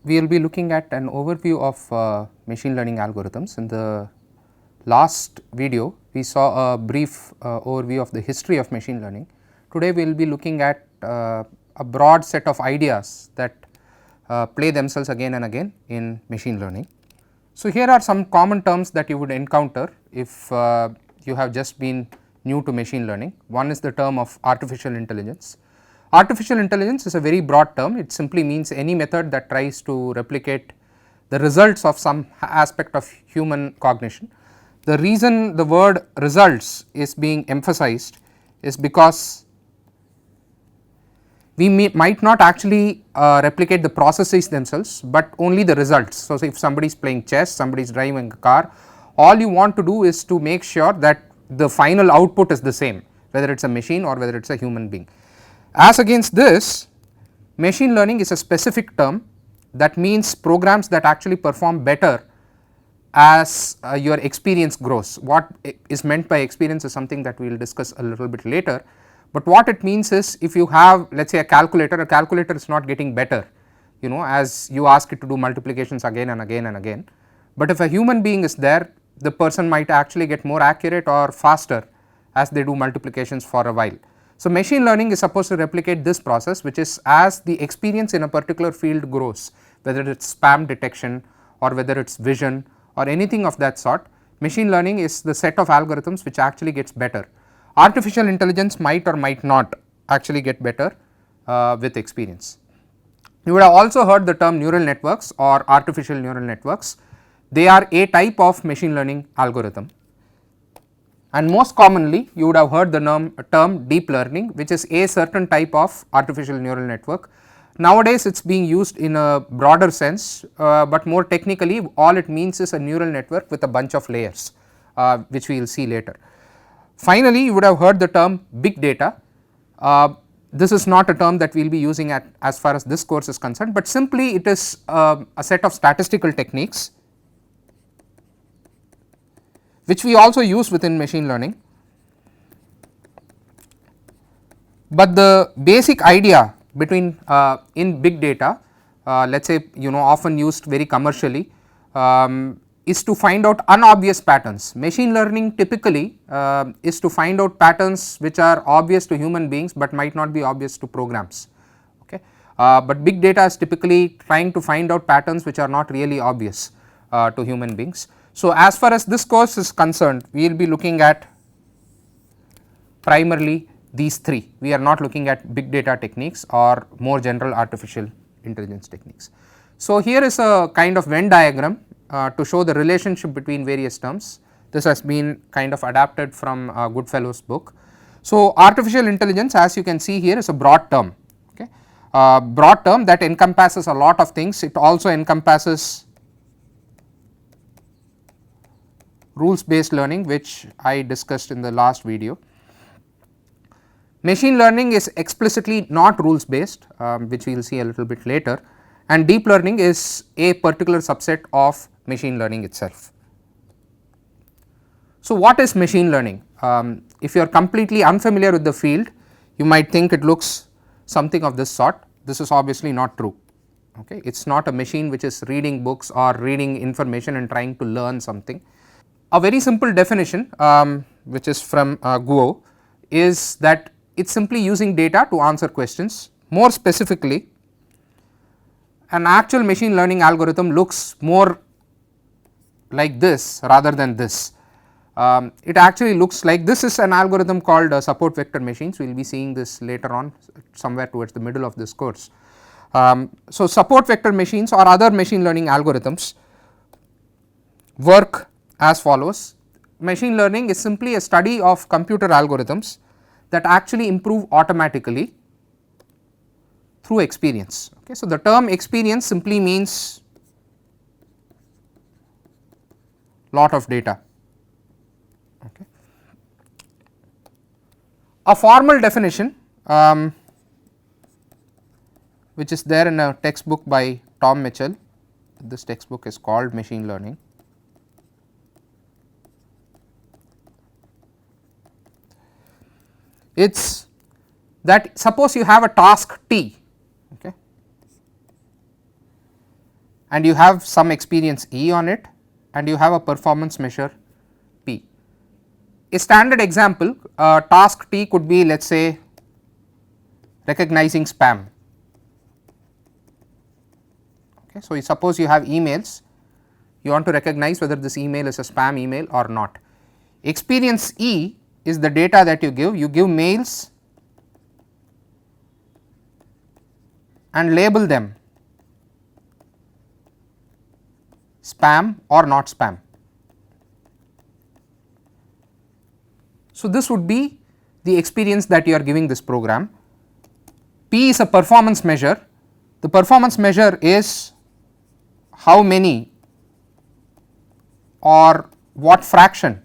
we will be looking at an overview of machine learning algorithms. In the last video, we saw a brief overview of the history of machine learning. Today, we will be looking at a broad set of ideas that play themselves again and again in machine learning. So, here are some common terms that you would encounter if you have just been new to machine learning. One is the term of artificial intelligence. Artificial intelligence is a very broad term, it simply means any method that tries to replicate the results of some aspect of human cognition. The reason the word results is being emphasized is because we might not actually replicate the processes themselves, but only the results. So, if somebody is playing chess, somebody is driving a car, all you want to do is to make sure that the final output is the same, whether it is a machine or whether it is a human being. As against this, machine learning is a specific term that means programs that actually perform better as your experience grows. What is meant by experience is something that we will discuss a little bit later, but what it means is if you have, let us say, a calculator is not getting better, you know, as you ask it to do multiplications again and again and again, but if a human being is there, the person might actually get more accurate or faster as they do multiplications for a while. So, machine learning is supposed to replicate this process, which is as the experience in a particular field grows, whether it is spam detection or whether it is vision or anything of that sort, machine learning is the set of algorithms which actually gets better. Artificial intelligence might or might not actually get better with experience. You would have also heard the term neural networks or artificial neural networks. They are a type of machine learning algorithm. And most commonly you would have heard the term deep learning, which is a certain type of artificial neural network. Nowadays it is being used in a broader sense, but more technically all it means is a neural network with a bunch of layers, which we will see later. Finally, you would have heard the term big data. This is not a term that we will be using as far as this course is concerned, but simply it is a set of statistical techniques which we also use within machine learning. But the basic idea between in big data, let us say, you know, often used very commercially, is to find out unobvious patterns. Machine learning typically is to find out patterns which are obvious to human beings, but might not be obvious to programs. Okay. But big data is typically trying to find out patterns which are not really obvious to human beings. So, as far as this course is concerned, we will be looking at primarily these three. We are not looking at big data techniques or more general artificial intelligence techniques. So, here is a kind of Venn diagram to show the relationship between various terms. This has been kind of adapted from Goodfellow's book. So, artificial intelligence, as you can see here, is a broad term, okay, broad term that encompasses a lot of things. It also encompasses rules based learning, which I discussed in the last video. Machine learning is explicitly not rules based, which we will see a little bit later, and deep learning is a particular subset of machine learning itself. So, what is machine learning? If you are completely unfamiliar with the field, you might think it looks something of this sort. This is obviously not true. Okay. It is not a machine which is reading books or reading information and trying to learn something. A very simple definition, which is from Guo, is that it is simply using data to answer questions. More specifically, an actual machine learning algorithm looks more like this rather than this. It actually looks like this is an algorithm called support vector machines. We will be seeing this later on somewhere towards the middle of this course. So, support vector machines or other machine learning algorithms work as follows. Machine learning is simply a study of computer algorithms that actually improve automatically through experience. Okay. So, the term experience simply means lot of data. Okay. A formal definition which is there in a textbook by Tom Mitchell. This textbook is called Machine Learning. It is that suppose you have a task T, okay, and you have some experience E on it, and you have a performance measure P. A standard example, task T could be, let us say, recognizing spam. Okay. So, you suppose you have emails, you want to recognize whether this email is a spam email or not. Experience E is the data that you give mails and label them spam or not spam. So, this would be the experience that you are giving this program. P is a performance measure. The performance measure is how many or what fraction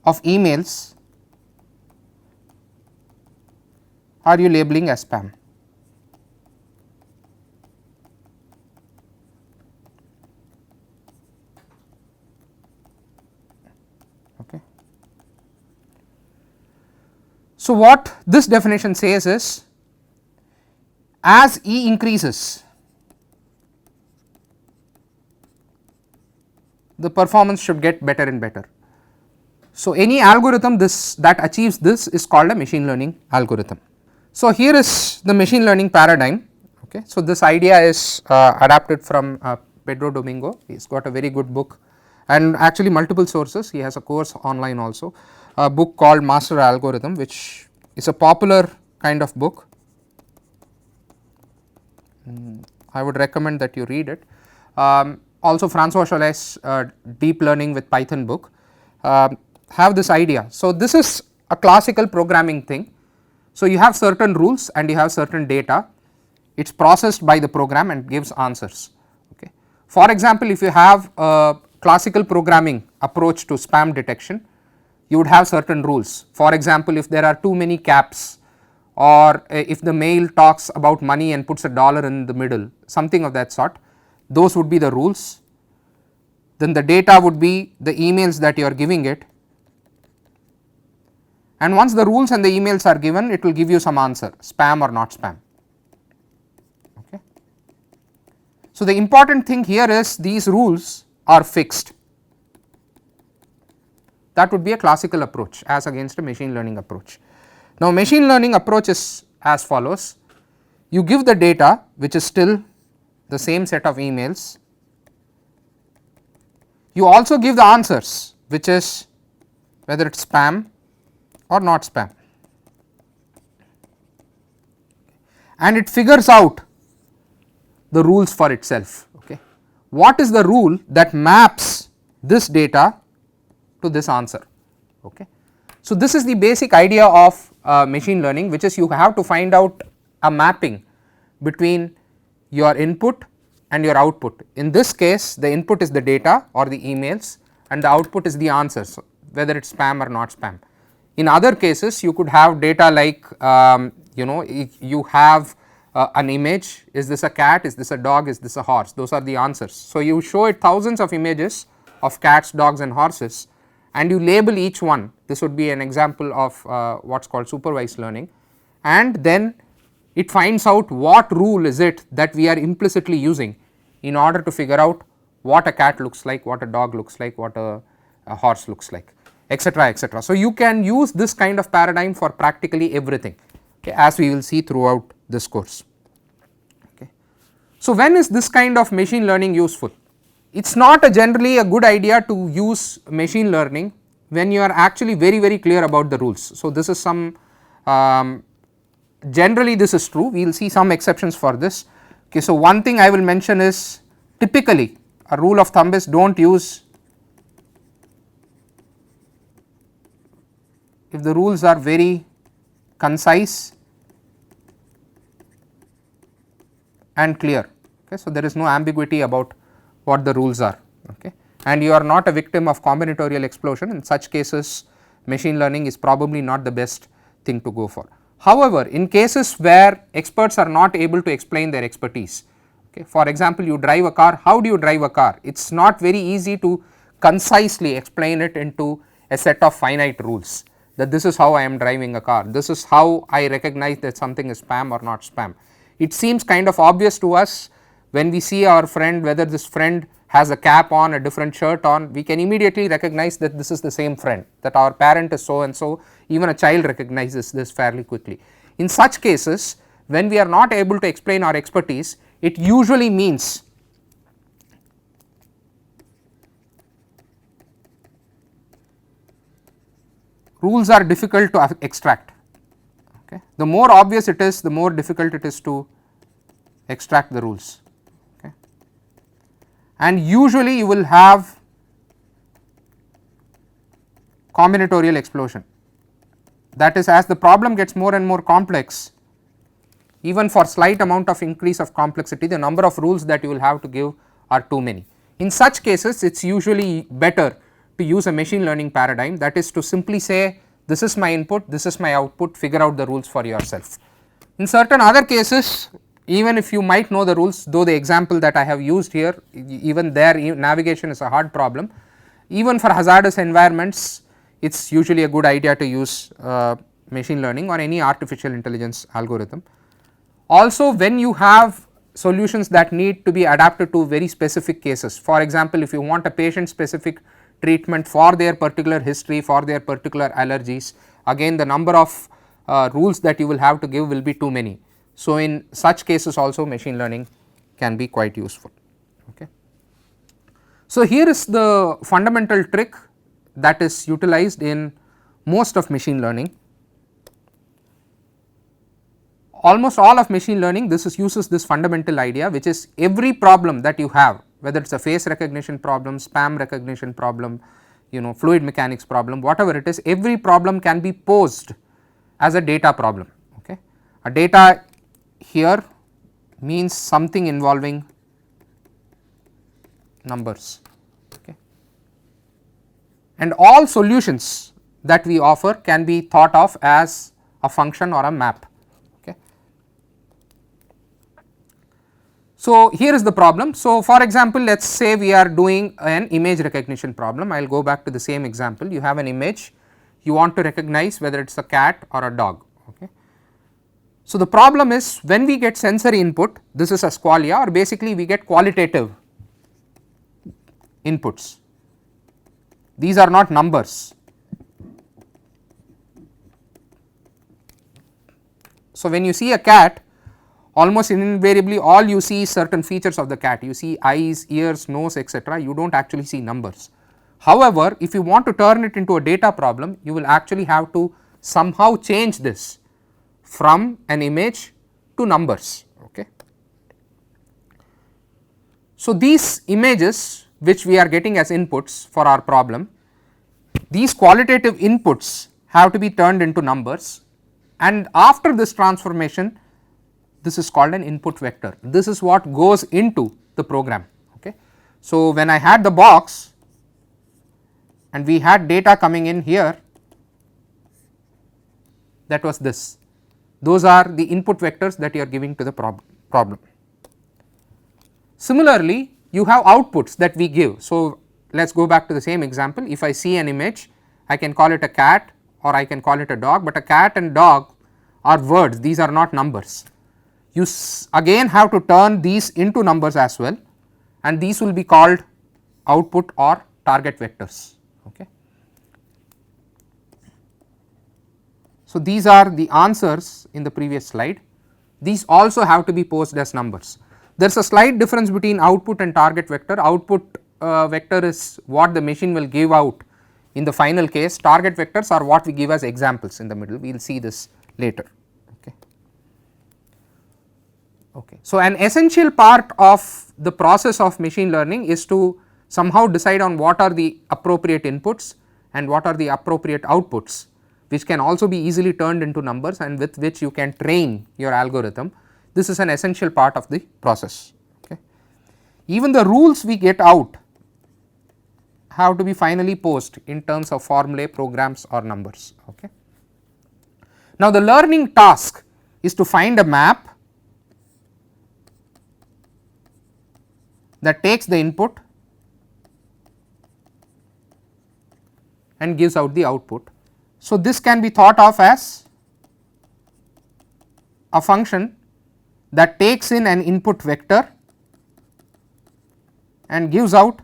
of emails are you labeling as spam. Okay. So, what this definition says is, as E increases, the performance should get better and better. So, any algorithm that achieves this is called a machine learning algorithm. So, here is the machine learning paradigm. Okay. So, this idea is adapted from Pedro Domingo. He has got a very good book and actually multiple sources. He has a course online also, a book called Master Algorithm, which is a popular kind of book. I would recommend that you read it. Also Francois Chollet's Deep Learning with Python book have this idea. So, this is a classical programming thing. So, you have certain rules and you have certain data, it is processed by the program and gives answers. Okay. For example, if you have a classical programming approach to spam detection, you would have certain rules. For example, if there are too many caps, or if the mail talks about money and puts a dollar in the middle, something of that sort, those would be the rules. Then the data would be the emails that you are giving it, and once the rules and the emails are given, it will give you some answer, spam or not spam. Okay. So, the important thing here is these rules are fixed. That would be a classical approach as against a machine learning approach. Now, machine learning approach is as follows: you give the data, which is still the same set of emails, you also give the answers, which is whether it is spam or not spam, and it figures out the rules for itself. Okay. What is the rule that maps this data to this answer? Okay. So, this is the basic idea of machine learning, which is you have to find out a mapping between your input and your output. In this case, the input is the data or the emails and the output is the answers, whether it is spam or not spam. In other cases, you could have data like you have an image, is this a cat, is this a dog, is this a horse, those are the answers. So, you show it thousands of images of cats, dogs and horses, and you label each one. This would be an example of what is called supervised learning, and then it finds out what rule is it that we are implicitly using in order to figure out what a cat looks like, what a dog looks like, what a horse looks like, etc., etc. So, you can use this kind of paradigm for practically everything, okay, as we will see throughout this course. Okay. So, when is this kind of machine learning useful? It is not generally a good idea to use machine learning when you are actually very clear about the rules. So, this is some generally this is true, we will see some exceptions for this. Okay. So, one thing I will mention is typically a rule of thumb is do not use, if the rules are very concise and clear. Okay. So, there is no ambiguity about what the rules are, okay, and you are not a victim of combinatorial explosion. In such cases, machine learning is probably not the best thing to go for. However, in cases where experts are not able to explain their expertise, okay, for example, you drive a car, how do you drive a car? It is not very easy to concisely explain it into a set of finite rules, that this is how I am driving a car, this is how I recognize that something is spam or not spam. It seems kind of obvious to us when we see our friend, whether this friend has a cap on, a different shirt on, we can immediately recognize that this is the same friend, that our parent is so and so, even a child recognizes this fairly quickly. In such cases, when we are not able to explain our expertise, it usually means rules are difficult to extract. Okay. The more obvious it is, the more difficult it is to extract the rules. Okay. And usually you will have combinatorial explosion. That is, as the problem gets more and more complex, even for slight amount of increase of complexity, the number of rules that you will have to give are too many. In such cases, it is usually better to use a machine learning paradigm, that is to simply say this is my input, this is my output, figure out the rules for yourself. In certain other cases, even if you might know the rules, though the example that I have used here, even there navigation is a hard problem, even for hazardous environments, it is usually a good idea to use machine learning or any artificial intelligence algorithm. Also, when you have solutions that need to be adapted to very specific cases, for example, if you want a patient specific treatment for their particular history, for their particular allergies, again the number of rules that you will have to give will be too many. So, in such cases also machine learning can be quite useful. Okay. So, here is the fundamental trick that is utilized in most of machine learning. Almost all of machine learning, this uses this fundamental idea, which is every problem that you have, whether it is a face recognition problem, spam recognition problem, fluid mechanics problem, whatever it is, every problem can be posed as a data problem. Okay. A data here means something involving numbers. Okay. And all solutions that we offer can be thought of as a function or a map. So, here is the problem. So, for example, let us say we are doing an image recognition problem. I will go back to the same example. You have an image, you want to recognize whether it is a cat or a dog. Okay. So, the problem is when we get sensory input, this is a qualia, or basically we get qualitative inputs. These are not numbers. So, when you see a cat, almost invariably all you see is certain features of the cat, you see eyes, ears, nose, etc., you do not actually see numbers. However, if you want to turn it into a data problem, you will actually have to somehow change this from an image to numbers. Okay. So, these images which we are getting as inputs for our problem, these qualitative inputs have to be turned into numbers, and after this transformation, this is called an input vector. This is what goes into the program. Okay. So, when I had the box and we had data coming in here, that was this. Those are the input vectors that you are giving to the problem. Similarly, you have outputs that we give. So, let us go back to the same example. If I see an image, I can call it a cat or I can call it a dog, but a cat and dog are words, these are not numbers. You again have to turn these into numbers as well, and these will be called output or target vectors. Okay. So, these are the answers in the previous slide. These also have to be posed as numbers. There is a slight difference between output and target vector. Output vector is what the machine will give out in the final case. Target vectors are what we give as examples in the middle. We will see this later. Okay. So, an essential part of the process of machine learning is to somehow decide on what are the appropriate inputs and what are the appropriate outputs, which can also be easily turned into numbers and with which you can train your algorithm. This is an essential part of the process. Okay. Even the rules we get out have to be finally posed in terms of formulae, programs or numbers. Okay. Now, the learning task is to find a map that takes the input and gives out the output. So, this can be thought of as a function that takes in an input vector and gives out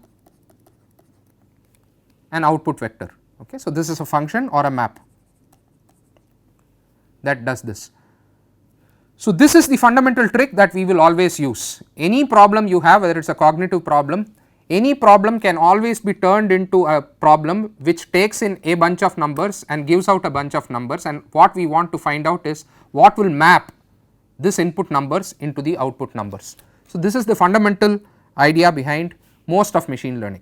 an output vector. Okay. So, this is a function or a map that does this. So, this is the fundamental trick that we will always use. Any problem you have, whether it is a cognitive problem, any problem can always be turned into a problem which takes in a bunch of numbers and gives out a bunch of numbers, and what we want to find out is what will map this input numbers into the output numbers. So, this is the fundamental idea behind most of machine learning.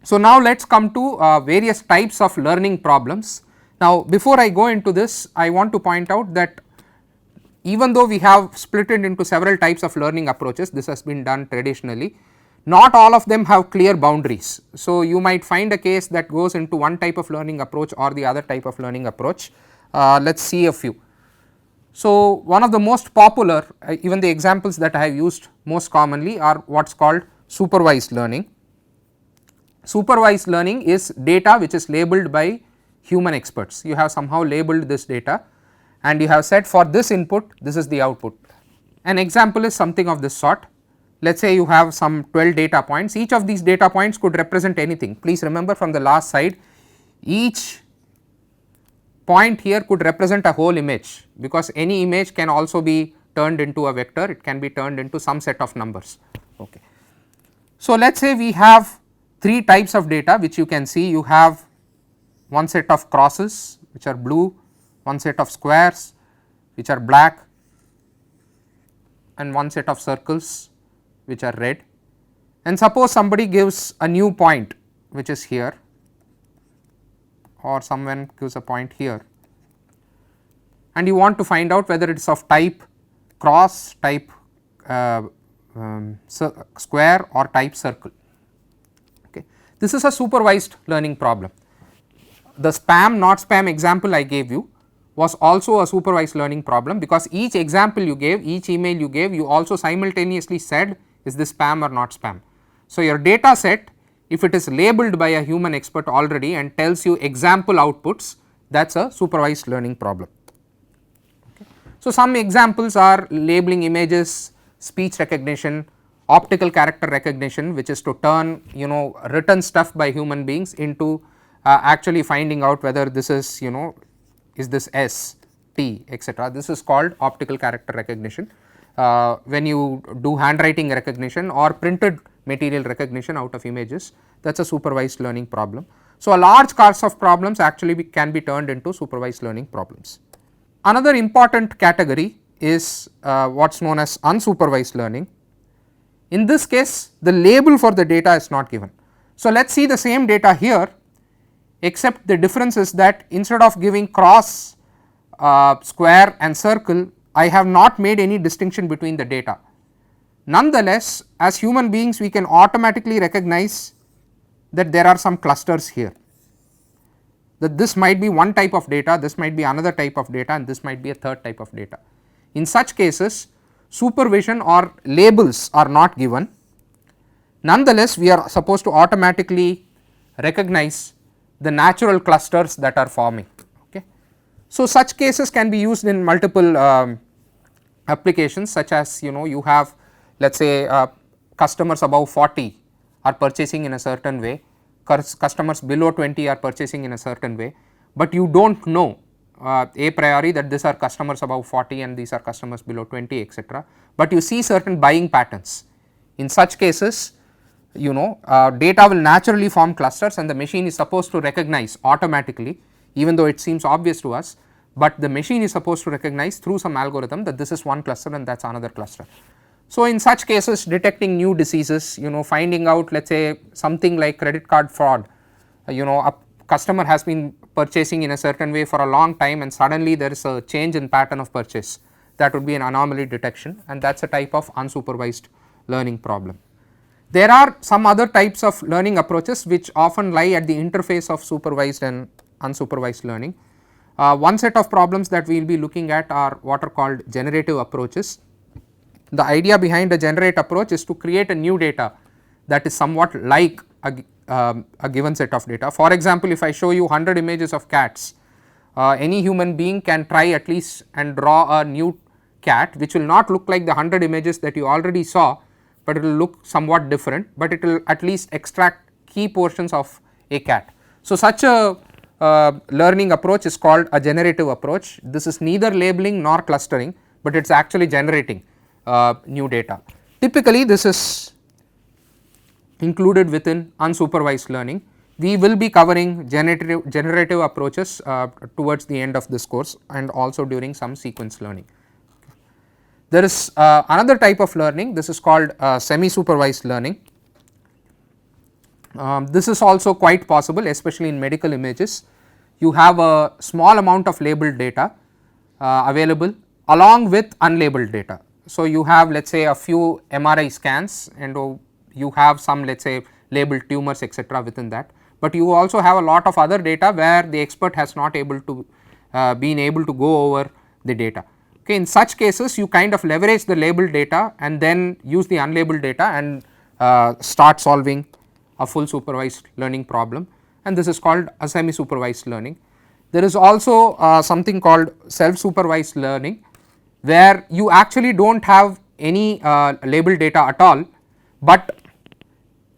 So, now let us come to various types of learning problems. Now, before I go into this, I want to point out that even though we have split it into several types of learning approaches, this has been done traditionally, not all of them have clear boundaries. So, you might find a case that goes into one type of learning approach or the other type of learning approach. Let us see a few. So, one of the most popular, even the examples that I have used most commonly are what is called supervised learning. Supervised learning is data which is labeled by human experts. You have somehow labeled this data and you have said for this input, this is the output. An example is something of this sort. Let us say you have some 12 data points, each of these data points could represent anything. Please remember from the last slide, each point here could represent a whole image, because any image can also be turned into a vector, it can be turned into some set of numbers. Okay. So, let us say we have three types of data which you can see. You have one set of crosses which are blue, one set of squares which are black, and one set of circles which are red. And suppose somebody gives a new point which is here, or someone gives a point here, and you want to find out whether it is of type cross, type square, or type circle. Okay. This is a supervised learning problem. The spam not spam example I gave you was also a supervised learning problem, because each example you gave, each email you gave, you also simultaneously said is this spam or not spam. So, your data set, if it is labeled by a human expert already and tells you example outputs, that is a supervised learning problem. Okay. So, some examples are labeling images, speech recognition, optical character recognition, which is to turn written stuff by human beings into actually finding out whether this is is this S, T, etc. This is called optical character recognition. When you do handwriting recognition or printed material recognition out of images, that is a supervised learning problem. So, a large class of problems actually can be turned into supervised learning problems. Another important category is what is known as unsupervised learning. In this case, the label for the data is not given. So, let us see the same data here, except the difference is that instead of giving cross, square and circle, I have not made any distinction between the data. Nonetheless, as human beings we can automatically recognize that there are some clusters here, that this might be one type of data, this might be another type of data, and this might be a third type of data. In such cases, supervision or labels are not given. Nonetheless, we are supposed to automatically recognize the natural clusters that are forming. Okay. So, such cases can be used in multiple applications, such as you have, let us say customers above 40 are purchasing in a certain way, customers below 20 are purchasing in a certain way, but you do not know a priori that these are customers above 40 and these are customers below 20, etc., but you see certain buying patterns. In such cases, data will naturally form clusters and the machine is supposed to recognize automatically, even though it seems obvious to us, but the machine is supposed to recognize through some algorithm that this is one cluster and that is another cluster. So, in such cases, detecting new diseases, finding out, let us say something like credit card fraud, a customer has been purchasing in a certain way for a long time and suddenly there is a change in pattern of purchase, that would be an anomaly detection, and that is a type of unsupervised learning problem. There are some other types of learning approaches which often lie at the interface of supervised and unsupervised learning. One set of problems that we will be looking at are what are called generative approaches. The idea behind a generate approach is to create a new data that is somewhat like a given set of data. For example, if I show you 100 images of cats, any human being can try at least and draw a new cat which will not look like the 100 images that you already saw, but it will look somewhat different, but it will at least extract key portions of a cat. So, such a learning approach is called a generative approach. This is neither labeling nor clustering, but it is actually generating new data. Typically this is included within unsupervised learning. We will be covering generative approaches towards the end of this course and also during some sequence learning. There is another type of learning, this is called semi supervised learning. This is also quite possible, especially in medical images. You have a small amount of labeled data available along with unlabeled data. So, you have let us say a few MRI scans and you have some let us say labeled tumors etc. within that, but you also have a lot of other data where the expert has not able to been able to go over the data. Okay. In such cases you kind of leverage the labeled data and then use the unlabeled data and start solving a full supervised learning problem, and this is called a semi supervised learning. There is also something called self supervised learning, where you actually do not have any labeled data at all, but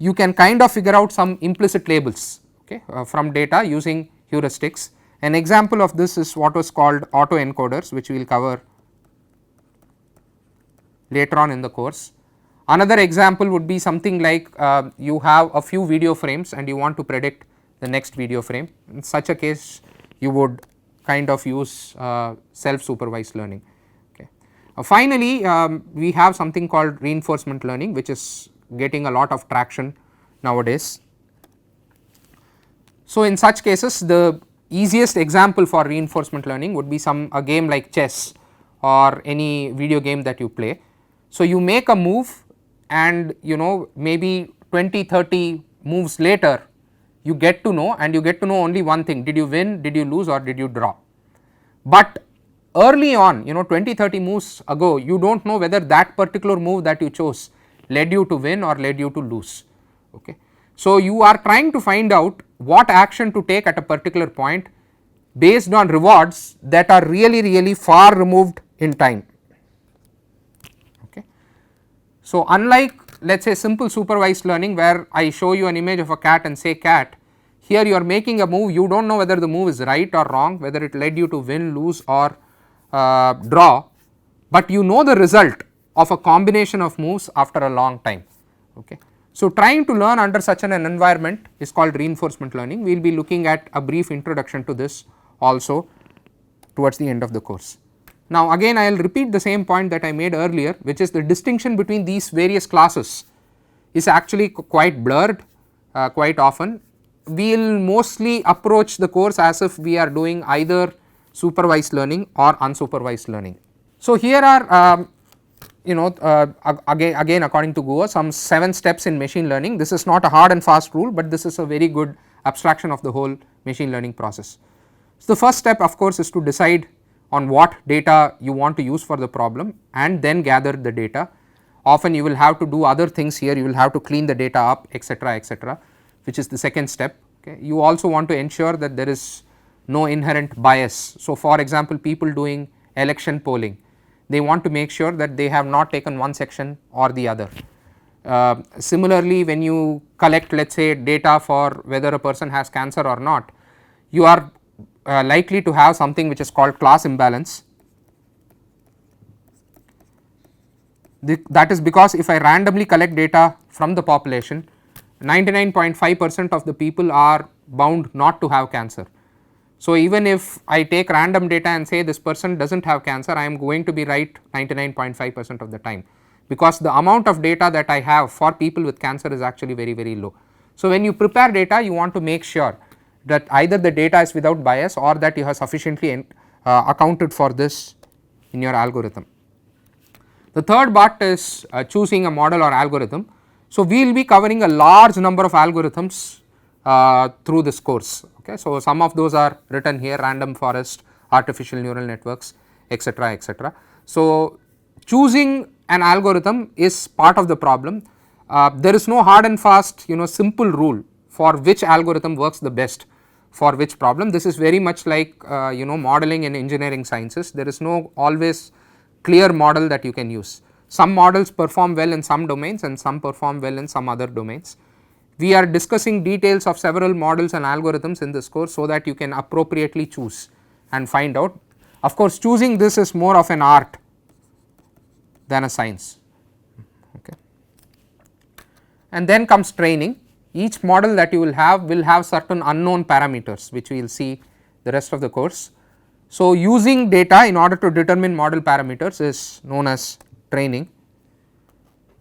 you can kind of figure out some implicit labels, okay, from data using heuristics. An example of this is what was called autoencoders, which we will cover later on in the course. Another example would be something like you have a few video frames and you want to predict the next video frame. In such a case you would kind of use self supervised learning. Okay. Finally, we have something called reinforcement learning, which is getting a lot of traction nowadays. So, in such cases the easiest example for reinforcement learning would be a game like chess or any video game that you play. So, you make a move and maybe 20-30 moves later you get to know, and you get to know only one thing: did you win, did you lose, or did you draw. But early on 20-30 moves ago you do not know whether that particular move that you chose led you to win or led you to lose. Okay. So, you are trying to find out what action to take at a particular point based on rewards that are really far removed in time. Okay. So, unlike let us say simple supervised learning where I show you an image of a cat and say cat, here you are making a move, you do not know whether the move is right or wrong, whether it led you to win, lose or draw, but you know the result of a combination of moves after a long time. Okay. So, trying to learn under such an environment is called reinforcement learning. We will be looking at a brief introduction to this also towards the end of the course. Now, again I will repeat the same point that I made earlier, which is the distinction between these various classes is actually quite blurred quite often. We will mostly approach the course as if we are doing either supervised learning or unsupervised learning. So, here are again according to Guo some 7 steps in machine learning. This is not a hard and fast rule, but this is a very good abstraction of the whole machine learning process. So, the first step of course is to decide on what data you want to use for the problem and then gather the data. Often you will have to do other things here, you will have to clean the data up etc., which is the second step. Okay. You also want to ensure that there is no inherent bias. So, for example, people doing election polling, they want to make sure that they have not taken one section or the other. Similarly, when you collect let us say data for whether a person has cancer or not, you are likely to have something which is called class imbalance. That is because if I randomly collect data from the population, 99.5% of the people are bound not to have cancer. So, even if I take random data and say this person does not have cancer, I am going to be right 99.5% of the time, because the amount of data that I have for people with cancer is actually very low. So, when you prepare data, you want to make sure that either the data is without bias or that you have sufficiently accounted for this in your algorithm. The third part is choosing a model or algorithm. So, we will be covering a large number of algorithms through this course. Okay. So, some of those are written here: random forest, artificial neural networks, etc. So, choosing an algorithm is part of the problem. There is no hard and fast simple rule for which algorithm works the best for which problem. This is very much like modeling in engineering sciences. There is no always clear model that you can use. Some models perform well in some domains and some perform well in some other domains. We are discussing details of several models and algorithms in this course, so that you can appropriately choose and find out. Of course, choosing this is more of an art than a science. Okay. And then comes training. Each model that you will have certain unknown parameters, which we will see the rest of the course. So, using data in order to determine model parameters is known as training.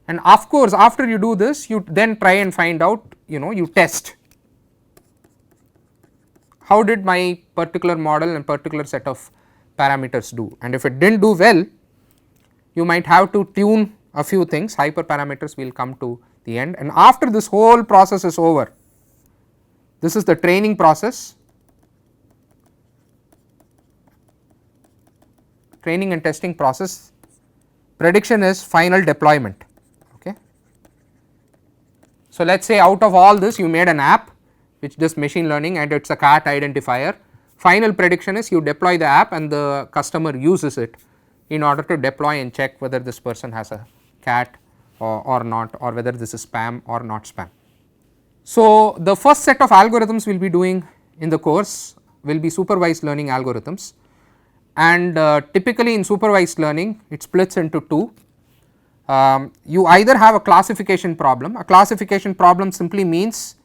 And of course, after you do this, you then try and find out, you test how did my particular model and particular set of parameters do, and if it did not do well, you might have to tune a few things. Hyperparameters will come to the end, and after this whole process is over, this is the training process, training and testing process. Prediction is final deployment. Okay. So, let us say out of all this you made an app which does machine learning and it is a cat identifier. Final prediction is you deploy the app and the customer uses it in order to deploy and check whether this person has a cat or not, or whether this is spam or not spam. So, the first set of algorithms we will be doing in the course will be supervised learning algorithms, and typically in supervised learning it splits into two. You either have a classification problem. A classification problem simply means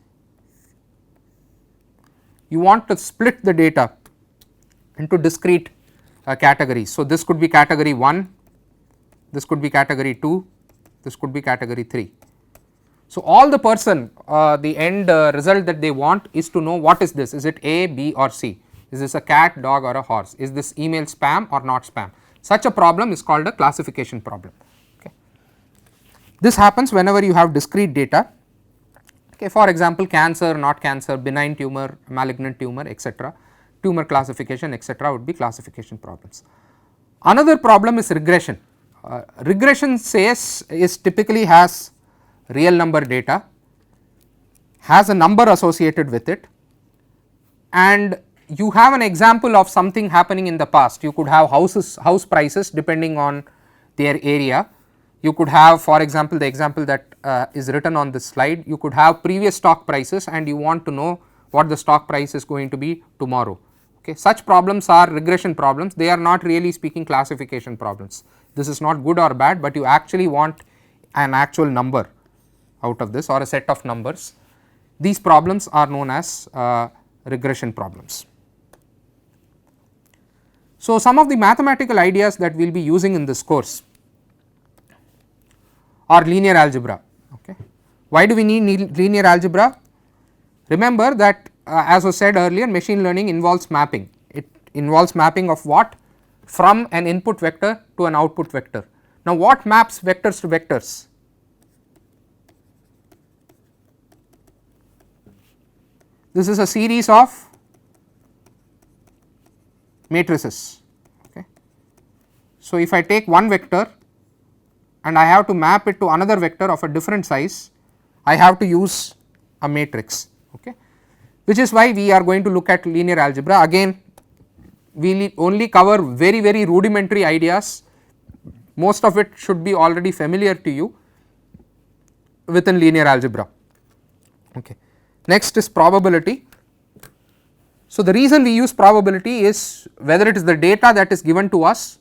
you want to split the data into discrete categories. So, this could be category 1, this could be category 2, this could be category 3. So, all the person the end result that they want is to know what is this, is it A, B or C, is this a cat, dog or a horse, is this email spam or not spam. Such a problem is called a classification problem. Okay. This happens whenever you have discrete data. Okay, for example, cancer, not cancer, benign tumor, malignant tumor, etc. Tumor classification, etc. would be classification problems. Another problem is regression. Regression is typically has real number data, has a number associated with it, and you have an example of something happening in the past. You could have house prices depending on their area. You could have, for example, the example that is written on this slide, you could have previous stock prices and you want to know what the stock price is going to be tomorrow. Okay. Such problems are regression problems, they are not really speaking classification problems. This is not good or bad, but you actually want an actual number out of this or a set of numbers. These problems are known as regression problems. So, some of the mathematical ideas that we will be using in this course or linear algebra. Okay. Why do we need linear algebra? Remember that as was said earlier, machine learning involves mapping. It involves mapping of what? From an input vector to an output vector. Now, what maps vectors to vectors? This is a series of matrices. Okay. So, if I take one vector and I have to map it to another vector of a different size, I have to use a matrix, okay, which is why we are going to look at linear algebra. Again, we will only cover very rudimentary ideas, most of it should be already familiar to you within linear algebra. Okay. Next is probability. So, the reason we use probability is whether it is the data that is given to us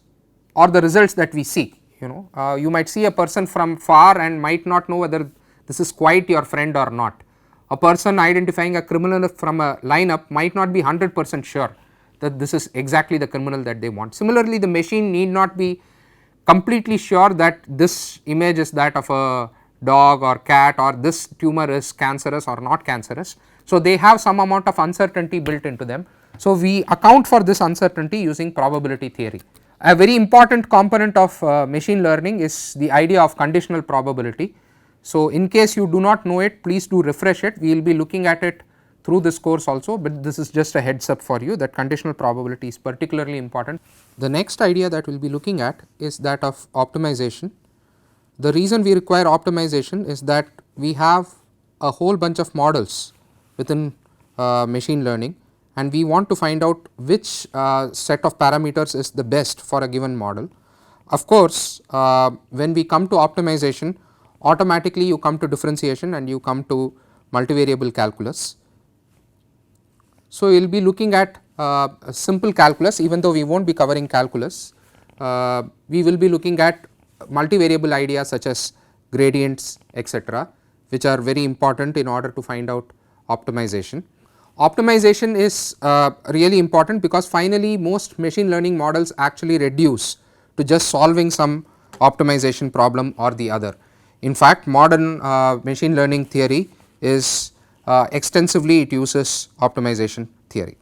or the results that we see. You might see a person from far and might not know whether this is quite your friend or not. A person identifying a criminal from a lineup might not be 100% sure that this is exactly the criminal that they want. Similarly, the machine need not be completely sure that this image is that of a dog or cat or this tumor is cancerous or not cancerous. So, they have some amount of uncertainty built into them. So, we account for this uncertainty using probability theory. A very important component of machine learning is the idea of conditional probability. So, in case you do not know it, please do refresh it. We will be looking at it through this course also, but this is just a heads up for you that conditional probability is particularly important. The next idea that we will be looking at is that of optimization. The reason we require optimization is that we have a whole bunch of models within machine learning, and we want to find out which set of parameters is the best for a given model. Of course, when we come to optimization, automatically you come to differentiation and you come to multivariable calculus. So, we will be looking at a simple calculus, even though we will not be covering calculus, we will be looking at multivariable ideas such as gradients, etc., which are very important in order to find out optimization. Optimization is really important because finally most machine learning models actually reduce to just solving some optimization problem or the other. In fact, modern machine learning theory is extensively, it uses optimization theory.